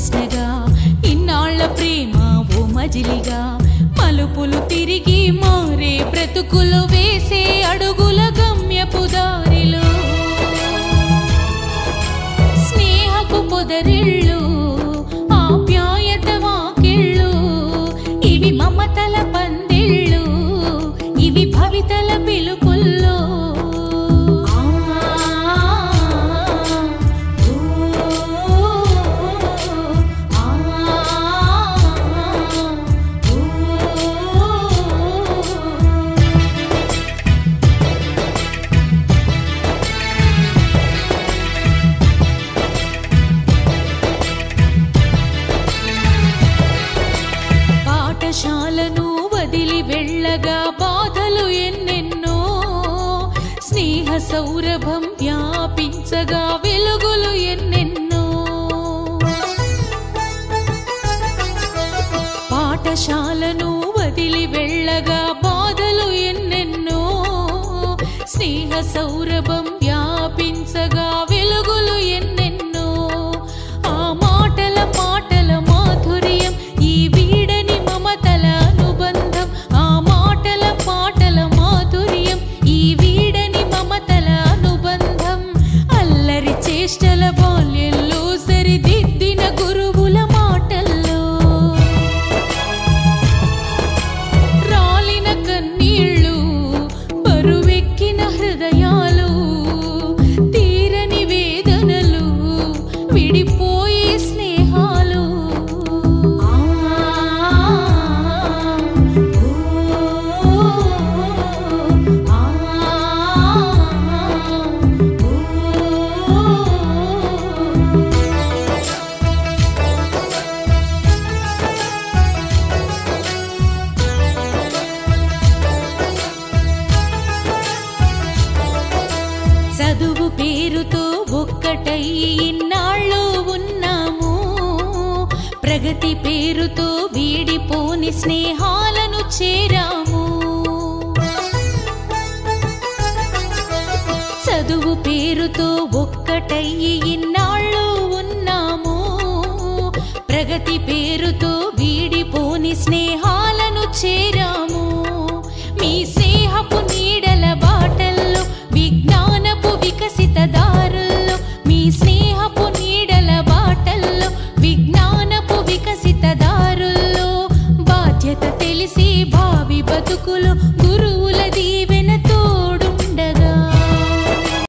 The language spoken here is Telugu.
ప్రశ్నగా ఇన్నాళ్ల ప్రేమ ఓ మజిలిగా మలుపులు తిరిగి మారే బ్రతుకులు వేసే అడుగుల గమ్యపు దారిలో స్నేహపు పొదరిళ్ళు ఆప్యాయత వాకిళ్ళు ఇవి మమతల పందిళ్ళు ఇవి భవితల పిలుపుల్లో పాఠశాలను వదిలి వెళ్ళగా బాధలు ఎన్నెన్నో స్నేహ సౌరభం వ్యాపించగా వెలుగులు ఎన్నెన్నో పాఠశాలను వదిలి వెళ్ళగా బాధలు ఎన్నెన్నో స్నేహ సౌరభం వ్యాపించగా వెలుగులు ఎన్నెన్నో ఆ మాటల మాటల మాధుర్యం ఈ వీడని మమతల అనుబంధం ఆ మాటల పాటల మాధుర్యం ఈ వీడని మమతల అనుబంధం అల్లరి చేష్టల బాల్యంలో సరిదిద్దిన గురువుల మాటల్లో రాలిన కన్నీళ్ళు బరువెక్కిన హృదయాలు తీరని వేదనలు విడిపోయే స్నేహాలు చదువు పేరుతో ఒక్కటై ఇన్నాళ్ళు ఉన్నాము ప్రగతి పేరుతో వీడిపోని స్నేహాలను చేరాము చదువు పేరుతో ఒక్కటై ఇన్నాళ్ళు ఉన్నాము ప్రగతి పేరుతో వీడిపోని స్నేహాలను చేరాము మీ స్నేహపు నీడల బాటల్లో విజ్ఞానపు వికసిత దారుల్లో మీ స్నేహపు నీడల బాటల్లో విజ్ఞానపు వికసిత దారుల్లో బాధ్యత తెలిసి భావి బతుకులు